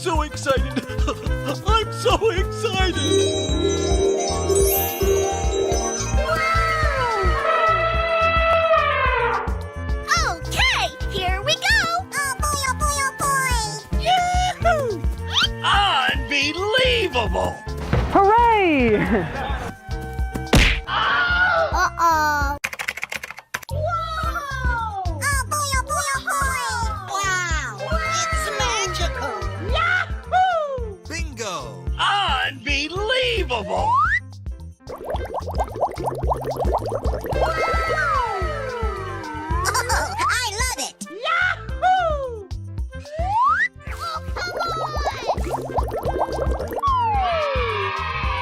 so excited! I'm so excited! Okay, here we go! Oh boy, oh boy, oh boy! Yahoo! Unbelievable! Hooray! Uh-oh! Whoa! Oh boy, oh boy, oh boy! Wow! It's magical! Yahoo! Bingo! Unbelievable! Oh, I love it! Yahoo! Oh, come on!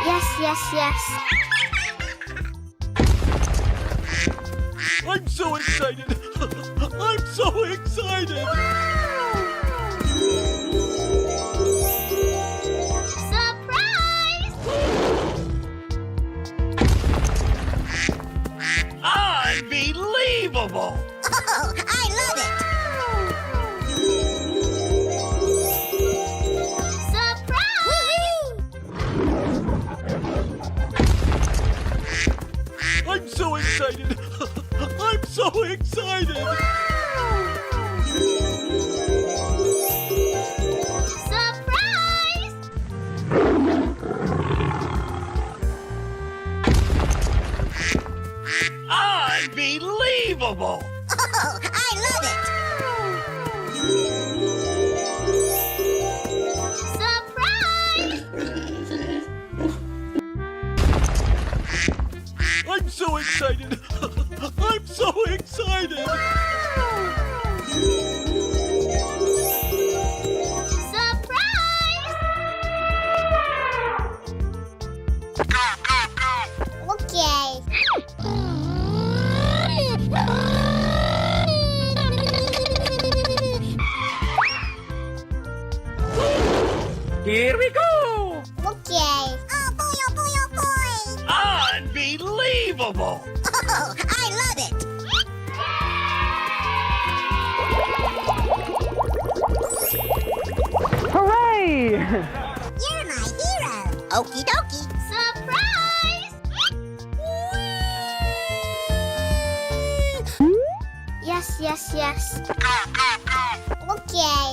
Yes, yes, yes. I'm so excited! I'm so excited! Surprise! Unbelievable! Oh, I love it! Surprise! I'm so excited! I'm so excited! Surprise! Unbelievable! Oh, I love it! Surprise! I'm so excited! I'm so excited! Surprise! Okay. Here we go! Okay. Oh boy, oh boy, oh boy! Unbelievable! Oh, I love it! Hooray! You're my hero! Okie dokie! Surprise! Yes, yes, yes. Okay.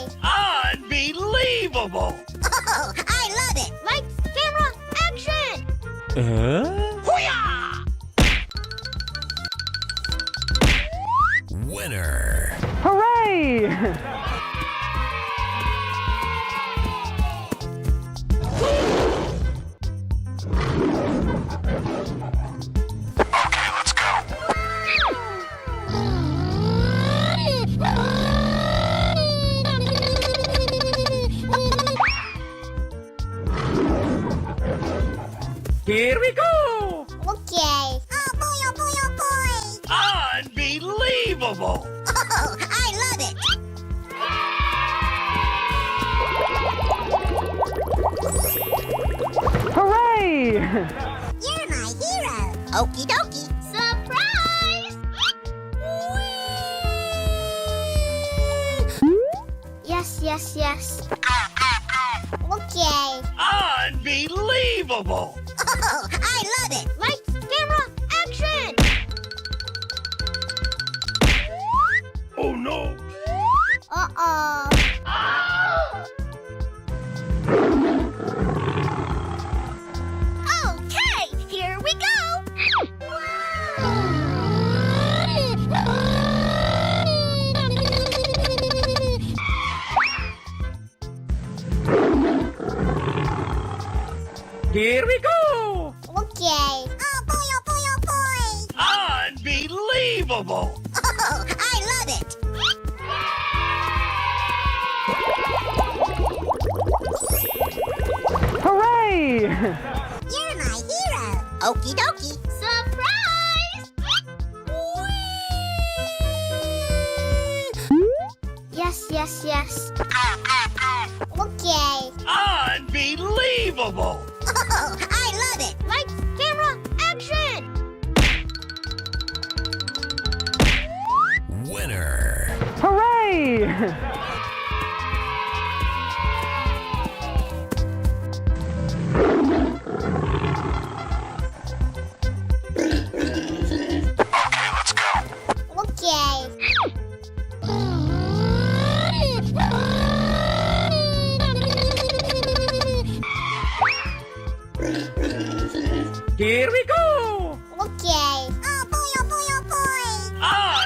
Unbelievable! Oh, I love it! Lights, camera, action! Hoo-yah! Winner! Hooray! Okay, let's go. Here we go! Okay. Oh boy, oh boy, oh boy! Unbelievable! Oh, I love it! Hooray! You're my hero! Okie dokie! Surprise! Yes, yes, yes. Okay. Unbelievable! Oh, I love it! Lights, camera, action! Oh no! Uh-oh. Okay, here we go! Here we go! Okay. Oh boy, oh boy, oh boy! Unbelievable! Oh, I love it! Hooray! You're my hero! Okie dokie! Surprise! Yes, yes, yes. Okay. Unbelievable! Oh, I love it! Lights, camera, action! Winner! Hooray! Here we go! Okay. Oh boy, oh boy, oh boy.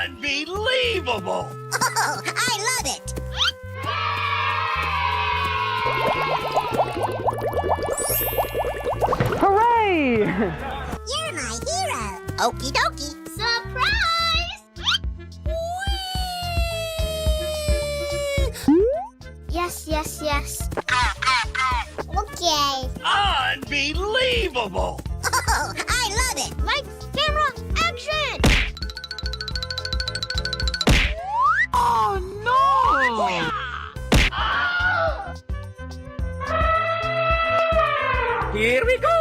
Unbelievable! Oh, I love it. Hooray! You're my hero. Okie dokie. Surprise! Yes, yes, yes. Okay. Unbelievable! Oh, I love it. Lights, camera, action! Oh no! Here we go!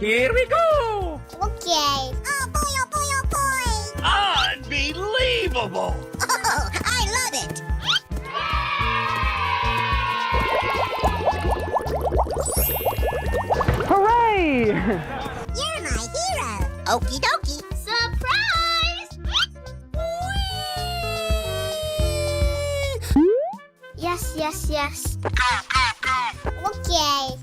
Here we go! Okay. Oh boy, oh boy, oh boy. Unbelievable! Oh, I love it. Hooray! You're my hero. Okie dokie. Surprise! Yes, yes, yes. Okay.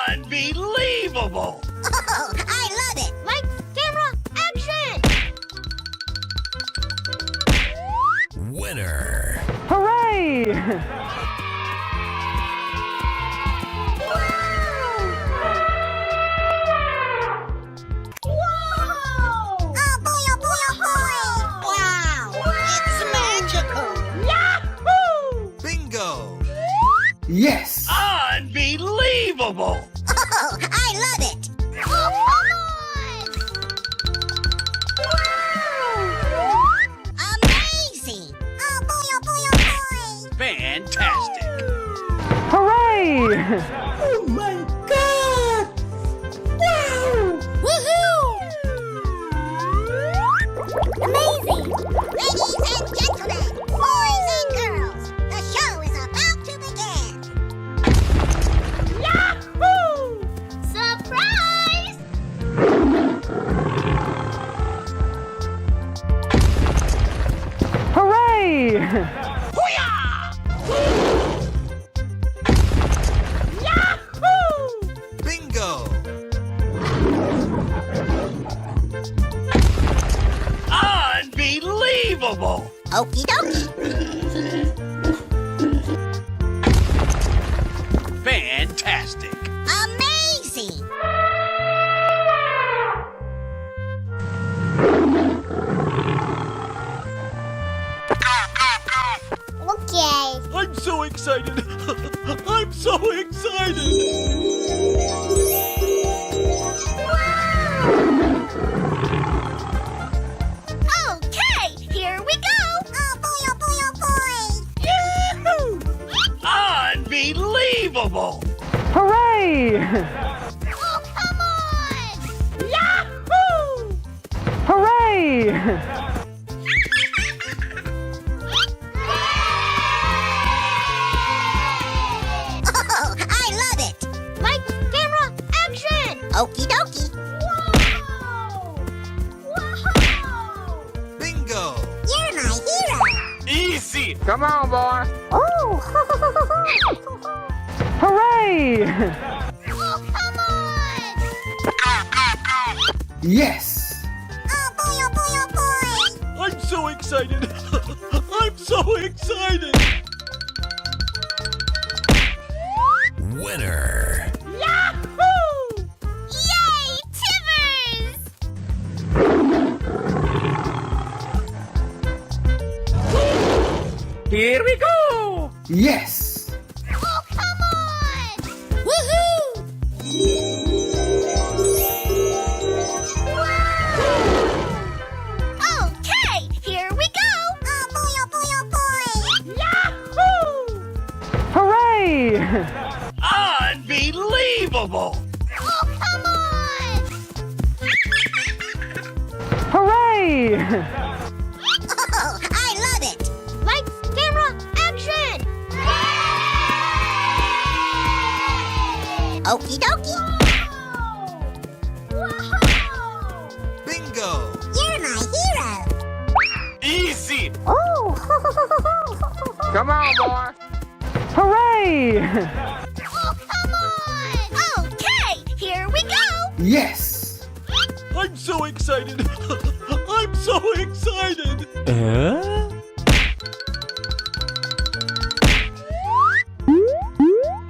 Unbelievable! Oh, I love it. Lights, camera, action! Winner. Hooray! Whoa! Oh boy, oh boy, oh boy! Wow! It's magical! Yahoo! Bingo. Yes! Unbelievable! Oh, I love it! Oh, come on! Wow! Amazing! Oh boy, oh boy, oh boy! Fantastic! Hooray! Oh my God! Wow! Woohoo! Amazing! Ladies and gentlemen, boys and girls, the show is about to begin. Yahoo! Surprise! Hooray! Yahoo! Bingo. Unbelievable! Okie dokie. Fantastic! Amazing! Okay. I'm so excited! I'm so excited! Okay, here we go! Oh boy, oh boy, oh boy! Yahoo! Unbelievable! Hooray! Oh, come on! Yahoo! Hooray! Oh, I love it! Lights, camera, action! Okie dokie. Whoa! Whoa! Bingo. You're my hero! Easy! Come on, boy! Oh! Hooray! Oh, come on! Yes! Oh boy, oh boy, oh boy! I'm so excited! I'm so excited! Winner. Yahoo! Yay, Tibbers! Here we go! Yes! Oh, come on! Woohoo! Wow! Okay, here we go! Oh boy, oh boy, oh boy! Yahoo! Hooray! Unbelievable! Oh, come on! Hooray! Oh, I love it! Lights, camera, action! Okie dokie. Bingo. You're my hero. Easy. Oh. Come on, boy. Hooray! Oh, come on. Okay, here we go. Yes. I'm so excited. I'm so excited.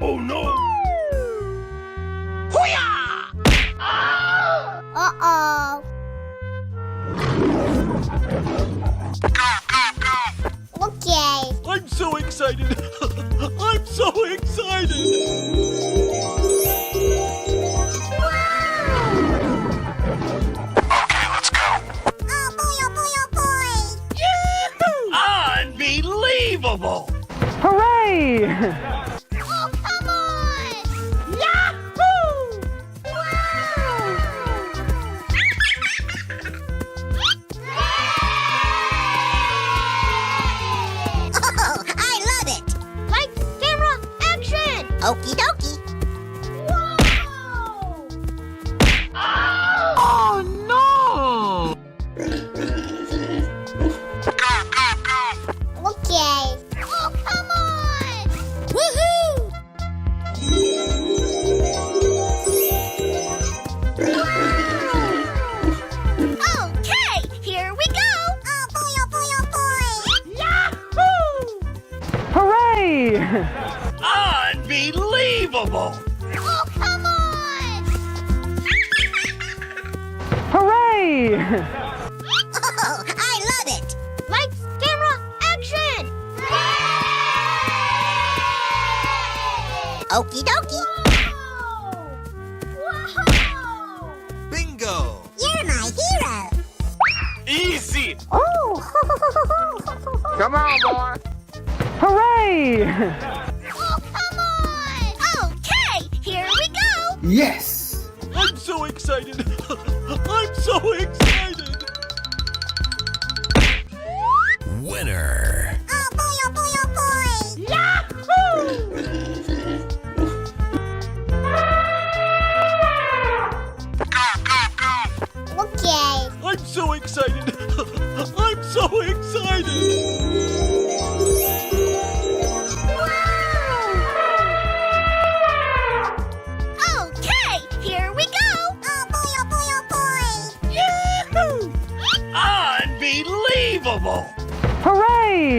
Oh no. Uh-oh. Okay. I'm so excited. I'm so excited. Oh boy, oh boy, oh boy. Unbelievable. Hooray! Oh, come on. Oh, I love it. Lights, camera, action. Okie dokie. Oh no. Okay. Oh, come on. Woohoo. Okay, here we go. Oh boy, oh boy, oh boy. Hooray! Unbelievable. Oh, come on. Hooray! Oh, I love it. Lights, camera, action. Okie dokie. Bingo. You're my hero. Easy. Oh. Come on, boy. Hooray! Oh, come on. Okay, here we go. Yes. I'm so excited. I'm so excited. Winner. Oh boy, oh boy, oh boy. Okay. I'm so excited. I'm so excited. Okay, here we go. Oh boy, oh boy, oh boy. Unbelievable. Hooray!